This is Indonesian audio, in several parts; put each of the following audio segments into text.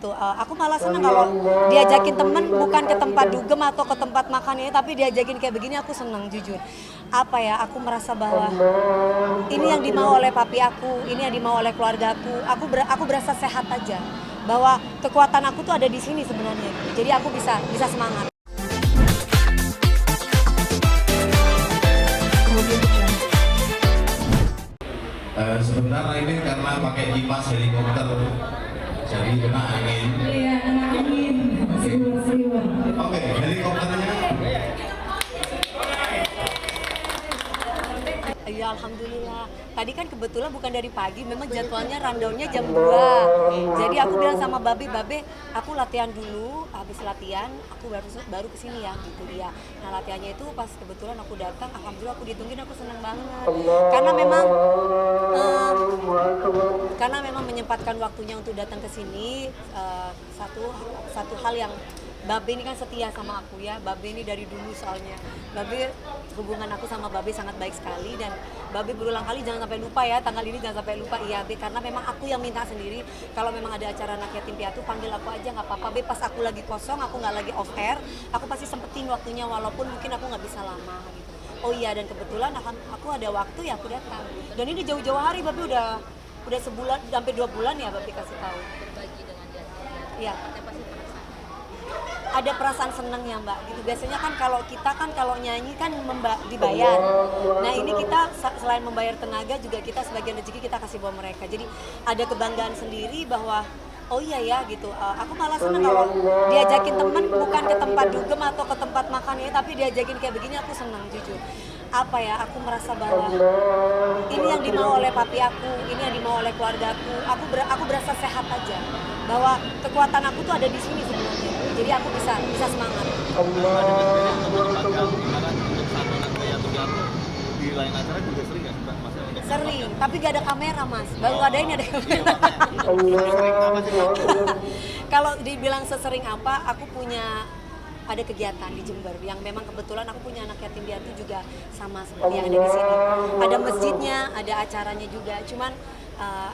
gitu. Aku malah seneng kalau diajakin temen bukan ke tempat dugem atau ke tempat makan ini, tapi diajakin kayak begini aku seneng jujur. Apa ya, aku merasa bahwa ini yang dimau oleh papi aku, ini yang dimau oleh keluarga aku. Aku berasa sehat aja. Bahwa kekuatan aku tuh ada di sini sebenarnya. Jadi aku bisa semangat. Sebentar ini karena pakai kipas helikopter jadi kena angin. Iya, kena angin. Oke, helikopternya. Ya alhamdulillah. Tadi kan kebetulan bukan dari pagi, memang jadwalnya rundownnya jam 2. Jadi aku bilang sama Babe, aku latihan dulu, habis latihan aku baru kesini ya gitu dia. Nah latihannya itu pas kebetulan aku datang, alhamdulillah aku ditungguin, aku seneng banget. Karena memang menyempatkan waktunya untuk datang ke sini, satu hal yang Babe ini kan setia sama aku ya. Babe ini dari dulu soalnya. Babe, hubungan aku sama Babe sangat baik sekali dan Babe berulang kali jangan sampai lupa ya, tanggal ini jangan sampai lupa. Iya, Be, karena memang aku yang minta sendiri. Kalau memang ada acara anak yatim piatu panggil aku aja nggak apa-apa. Be, pas aku lagi kosong, aku nggak lagi off air, aku pasti sempetin waktunya walaupun mungkin aku nggak bisa lama gitu. Oh iya, dan kebetulan aku ada waktu ya aku datang. Dan ini jauh-jauh hari Babe udah sebulan sampai 2 bulan ya Babe kasih tahu. Berbagi dengan dia. Iya. Pasti perasaan. Ada perasaan seneng ya Mbak gitu. Biasanya kan kalau nyanyi kan dibayar. Nah ini kita selain membayar tenaga juga kita sebagian rezeki kita kasih buat mereka. Jadi ada kebanggaan sendiri bahwa oh iya ya gitu. Aku malah seneng kalau diajakin temen bukan ke tempat dugem atau ke tempat makan ini, tapi diajakin kayak begini aku seneng jujur. Apa ya, aku merasa bahwa ini yang dimau oleh papi aku, ini yang dimau oleh keluarga aku. Aku berasa sehat aja. Bahwa kekuatan aku tuh ada di sini sebenarnya. Jadi aku bisa semangat. Di lain acara juga sering nggak sih Mbak? Sering, tapi gak ada kamera Mas. Baru ada ini ada kamera. Kalau dibilang sesering apa, aku punya ada kegiatan di Jember yang memang kebetulan aku punya anak yatim piatu juga sama seperti yang ada di sini. Ada masjidnya, ada acaranya juga. Cuman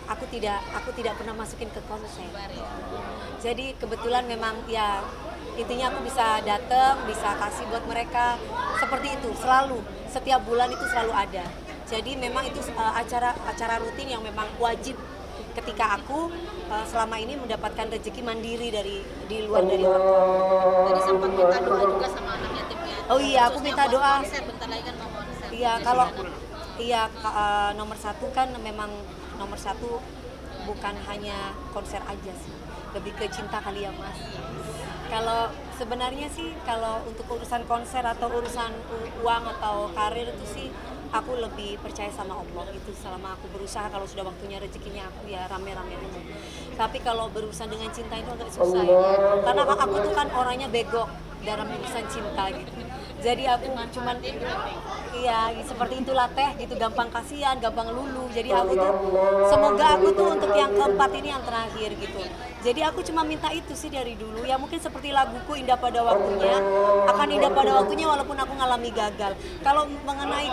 aku tidak pernah masukin ke konser. Jadi kebetulan memang ya intinya aku bisa datang, bisa kasih buat mereka seperti itu selalu. Setiap bulan itu selalu ada. Jadi memang itu acara rutin yang memang wajib ketika aku selama ini mendapatkan rezeki mandiri di luar dari orang tua. Tadi sempat minta doa juga sama anak yatim piatu. Oh iya, aku minta doa. Konser bentar lagi kan mau konser. Iya, nomor satu kan memang nomor satu bukan hanya konser aja sih, lebih ke cinta kali ya Mas. Kalau sebenarnya sih kalau untuk urusan konser atau urusan uang atau karir itu sih aku lebih percaya sama Allah. Itu selama aku berusaha, kalau sudah waktunya rezekinya aku ya rame-rame aja. Tapi kalau berurusan dengan cinta itu agak susah ya, karena aku tuh kan orangnya bego dalam urusan cinta gitu. Jadi aku cuman iya seperti itulah teh gitu, gampang kasihan, gampang lulu. Jadi aku tuh semoga aku tuh untuk yang keempat ini yang terakhir gitu. Jadi aku cuma minta itu sih dari dulu. Ya mungkin seperti laguku Indah Pada Waktunya, akan indah pada waktunya walaupun aku ngalami gagal. Kalau mengenai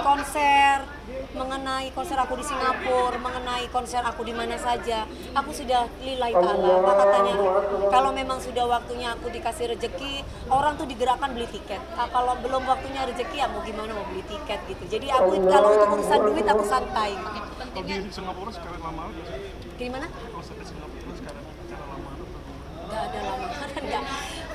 konser aku di Singapura, mengenai konser aku di mana saja, aku sudah lillahi ta'ala. Apa katanya, kalau memang sudah waktunya aku dikasih rezeki, orang tuh digerakkan beli tiket. Kalau belum waktunya rezeki ya mau gimana, mau beli tiket gitu. Jadi aku kalau untuk urusan duit aku santai. Kalau di Singapura sekarang lama aja sih. Gimana? Kalau di Singapura sekarang acara lama atau Gak ada lamaran, gak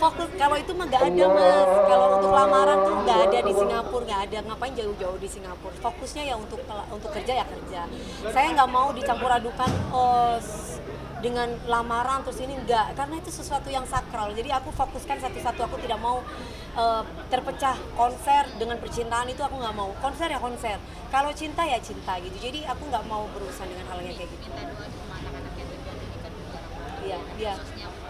fokus. Kalau itu mah gak ada Mas. Kalau untuk lamaran tuh gak ada di Singapura, gak ada. Ngapain jauh-jauh di Singapura? Fokusnya ya untuk kerja ya kerja. Saya nggak mau dicampur adukan dengan lamaran terus ini enggak, karena itu sesuatu yang sakral. Jadi aku fokuskan satu-satu. Aku tidak mau terpecah konser dengan percintaan, itu aku nggak mau. Konser ya konser, kalau cinta ya cinta gitu. Jadi aku nggak mau berurusan dengan hal yang kayak gitu. Minta doa sama anak-anak yatim piatu ini kan juga Iya, iya.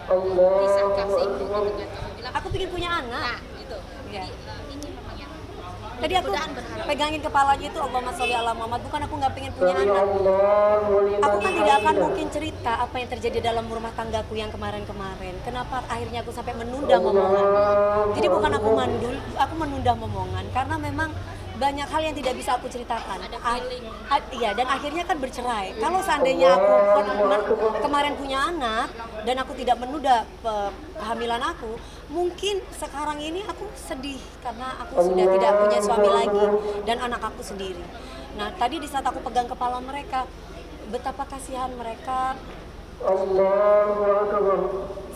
khususnya bisa kasih dengan bilang Aku pengen punya anak. nah itu. Iya. Jadi ini memang yang Tadi aku mudah-mudahan berharap. pegangin kepalanya itu Allahumma sholli ala Muhammad. Bukan aku nggak pengen punya anak. Aku kan tidak akan mungkin cerita apa yang terjadi dalam rumah tanggaku yang kemarin-kemarin. Kenapa akhirnya aku sampai menunda momongan. Jadi bukan aku mandul, aku menunda momongan karena memang banyak hal yang tidak bisa aku ceritakan. Ada feeling. Iya, dan akhirnya kan bercerai. Kalau seandainya aku kemarin punya anak dan aku tidak menunda kehamilan aku, mungkin sekarang ini aku sedih karena aku sudah tidak punya suami lagi dan anak aku sendiri. Nah, tadi di saat aku pegang kepala mereka, betapa kasihan mereka.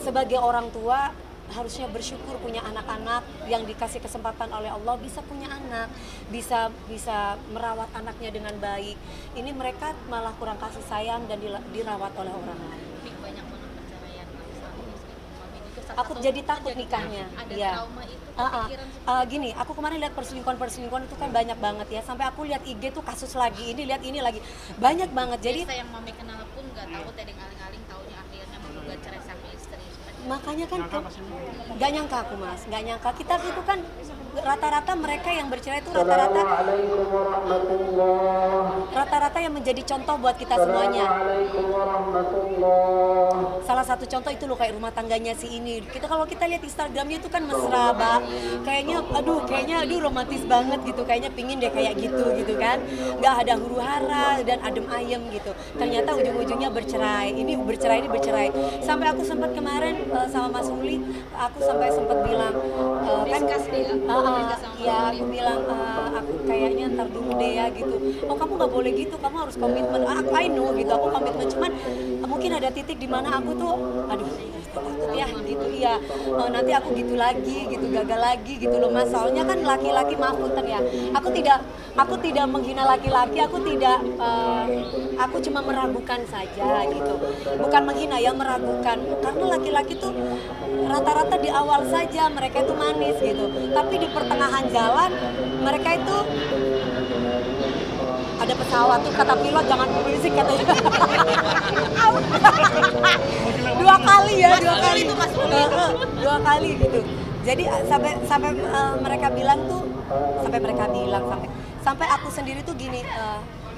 Sebagai orang tua harusnya bersyukur punya anak-anak yang dikasih kesempatan oleh Allah bisa punya anak, bisa merawat anaknya dengan baik. Ini mereka malah kurang kasih sayang dan dirawat oleh orang lain. Banyak banget perceraian suami istri. Suami juga Aku jadi takut nikahnya. Ada Iya. trauma itu kepikiran Gini, aku kemarin lihat perselingkuhan itu kan banyak banget ya. Sampai aku lihat IG tuh kasus lagi, ini lihat ini lagi. Banyak banget. Jadi desa yang mami kenal pun nggak tahu tedeng aling-aling taunya akhirnya menggugat cerai sama istri. makanya kan nggak nyangka aku Mas, nggak nyangka. Kita itu kan rata-rata mereka yang bercerai itu rata-rata yang menjadi contoh buat kita semuanya. Salah satu contoh itu loh kayak rumah tangganya si ini. Kalau kita lihat Instagramnya itu kan mesra kayaknya aduh romantis banget gitu, kayaknya pingin deh kayak gitu kan, nggak ada huru hara dan adem ayem gitu. Ternyata ujung-ujungnya bercerai. Ini bercerai sampai aku sempat kemarin sama Mas Uli, aku sampai sempat bilang aku bilang aku kayaknya ntar dulu deh ya gitu. Oh kamu nggak boleh gitu, kamu harus komitmen. I know gitu, aku komitmen, cuman mungkin ada titik di mana aku tuh aduh takut ya gitu, iya nanti aku gitu lagi gitu, gagal lagi gitu loh Mas. Soalnya kan laki-laki, maaf punten ya, aku tidak menghina laki-laki, aku cuma meragukan saja gitu, bukan menghina ya, meragukan. Karena laki-laki tuh rata-rata di awal saja mereka itu manis gitu, tapi di pertengahan jalan mereka itu ada pesawat tuh, kata pilot jangan berisik katanya. dua kali gitu. Jadi sampai mereka bilang sampai aku sendiri tuh gini,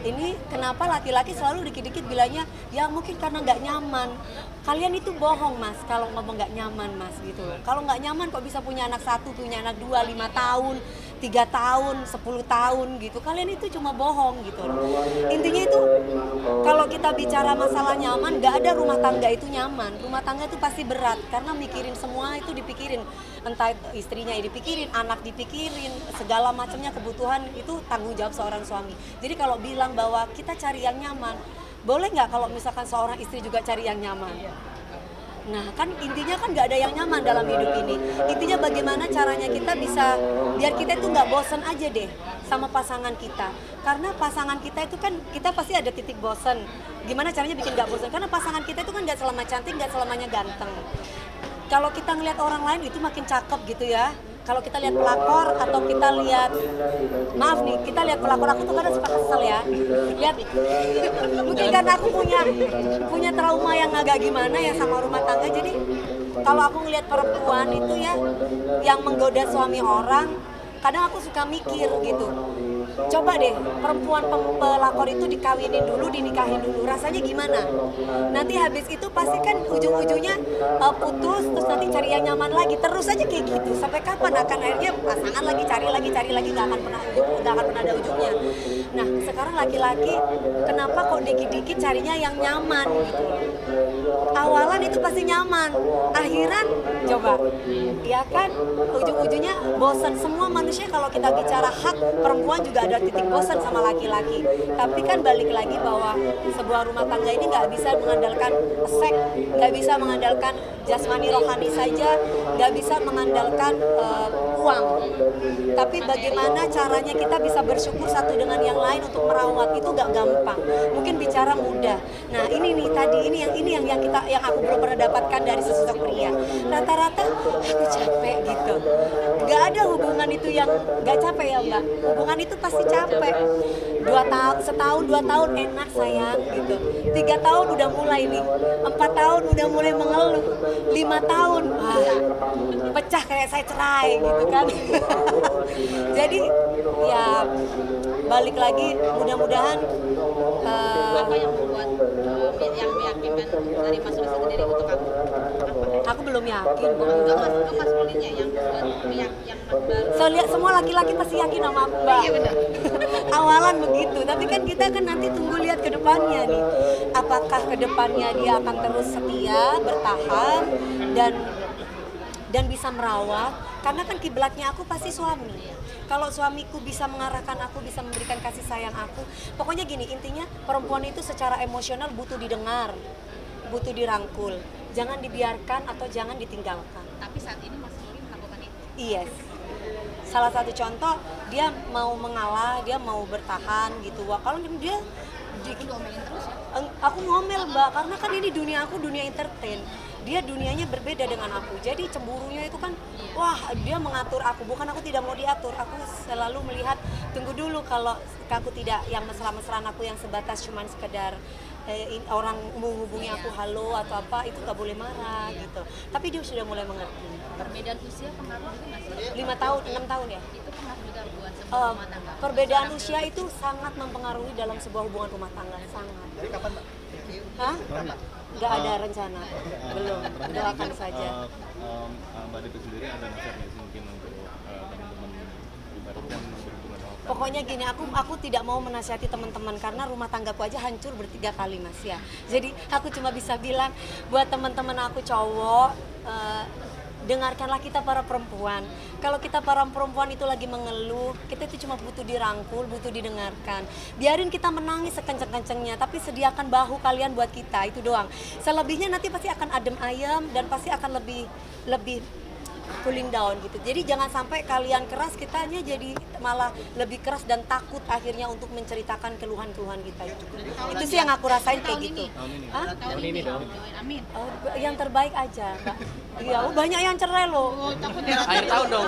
ini kenapa laki-laki selalu dikit-dikit bilangnya ya mungkin karena nggak nyaman. Kalian itu bohong Mas kalau ngomong nggak nyaman Mas gitu. Kalau nggak nyaman kok bisa punya anak 1, punya anak 2, 5 tahun, 3 tahun, 10 tahun gitu. Kalian itu cuma bohong gitu loh. Intinya itu kalau kita bicara masalah nyaman, nggak ada rumah tangga itu nyaman. Rumah tangga itu pasti berat karena mikirin semua itu dipikirin. Entah istrinya dipikirin, anak dipikirin, segala macamnya kebutuhan itu tanggung jawab seorang suami. Jadi kalau bilang bahwa kita cari yang nyaman, boleh nggak kalau misalkan seorang istri juga cari yang nyaman? Nah kan intinya kan nggak ada yang nyaman dalam hidup ini. Intinya bagaimana caranya kita bisa biar kita itu nggak bosan aja deh sama pasangan kita. Karena pasangan kita itu kan kita pasti ada titik bosan. Gimana caranya bikin nggak bosan? Karena pasangan kita itu kan nggak selama cantik, nggak selamanya ganteng. Kalau kita ngelihat orang lain itu makin cakep gitu ya. Kalau kita lihat pelakor atau kita lihat, maaf nih, kita lihat pelakor, aku tuh kadang suka kesel ya. Lihat, mungkin karena aku punya trauma yang agak gimana ya sama rumah tangga. Jadi kalau aku ngelihat perempuan itu ya yang menggoda suami orang, kadang aku suka mikir gitu. Coba deh perempuan pelakor itu dikawinin dulu, dinikahin dulu, rasanya gimana? Nanti habis itu pasti kan ujung-ujungnya putus, terus nanti cari yang nyaman lagi, terus aja kayak gitu. Sampai kapan akan akhirnya pasangan lagi cari lagi, nggak akan pernah ada ujungnya. Nah sekarang laki-laki kenapa kok dikit-dikit carinya yang nyaman gitu? Awalan itu pasti nyaman, akhiran coba, ya kan ujung-ujungnya bosan. Semua manusia kalau kita bicara hak perempuan juga ada titik bosan sama laki-laki. Tapi kan balik lagi bahwa sebuah rumah tangga ini nggak bisa mengandalkan seks, nggak bisa mengandalkan jasmani rohani saja, nggak bisa mengandalkan uang. Tapi bagaimana caranya kita bisa bersyukur satu dengan yang lain untuk merawat, itu nggak gampang. Mungkin bicara mudah. Nah ini nih tadi yang aku belum pernah dapatkan dari sesosok pria. Rata-rata aku capek gitu. Nggak ada hubungan itu yang nggak capek ya Mbak. Hubungan itu pasti capek. 2 tahun enak sayang gitu. 3 tahun udah mulai nih. 4 tahun udah mulai mengeluh. 5 tahun pecah kayak saya cerai gitu kan. Jadi ya balik lagi mudah-mudahan apa yang membuat yang meyakinkan dari Mas Uli sendiri untuk kamu? Aku belum yakin. Enggak maskulinnya yang baru. So, lihat semua laki-laki pasti yakin sama aku, Mbak. Iya, benar. Awalan begitu, tapi kan kita kan nanti tunggu lihat ke depannya nih. Apakah ke depannya dia akan terus setia, bertahan dan bisa merawat, karena kan kiblatnya aku pasti suami. Kalau suamiku bisa mengarahkan aku, bisa memberikan kasih sayang aku, pokoknya gini, intinya perempuan itu secara emosional butuh didengar, butuh dirangkul, jangan dibiarkan atau jangan ditinggalkan. Tapi saat ini Mas Nuri melakukan itu. Yes. Salah satu contoh, dia mau mengalah, dia mau bertahan gitu. Wah, kalau dia Aku diomelin terus ya. aku ngomel, Mbak, karena kan ini dunia aku, dunia entertain. Dia dunianya berbeda dengan aku. Jadi cemburunya itu kan, wah, dia mengatur aku, bukan aku tidak mau diatur. Aku selalu melihat, tunggu dulu, kalau aku tidak yang mesra-mesraan aku yang sebatas cuman sekedar orang menghubungi aku halo atau apa, itu gak boleh marah gitu. Tapi dia sudah mulai mengerti. Perbedaan usia pengaruh juga nggak sih? 5 tahun, 6 tahun ya. Itu pengaruh juga buat sebuah rumah tangga. Perbedaan usia itu sangat mempengaruhi dalam sebuah hubungan rumah tangga, sangat. Dari kapan, Mbak? Hah? Nggak ada rencana, belum. Doakan saja. Mbak Devi sendiri ada nasihat nggak sih mungkin untuk teman-teman ibaratkan berhubungan sama Pokoknya gini, aku tidak mau menasihati teman-teman karena rumah tanggaku aja hancur bertiga kali, Mas, ya. Jadi aku cuma bisa bilang buat teman-teman aku cowok, dengarkanlah kita para perempuan. Kalau kita para perempuan itu lagi mengeluh, kita itu cuma butuh dirangkul, butuh didengarkan. Biarin kita menangis sekenceng-kencengnya, tapi sediakan bahu kalian buat kita, itu doang. Selebihnya nanti pasti akan adem ayem dan pasti akan lebih cooling down gitu. Jadi jangan sampai kalian keras, kitanya jadi malah lebih keras dan takut akhirnya untuk menceritakan keluhan-keluhan kita itu. Itu sih yang aku rasain kayak gitu. Hah? tahun ini dong. Amin. Oh, yang terbaik aja, Mbak. Iya, banyak yang cerai loh. Oh, takut ya. Akhir tahun dong.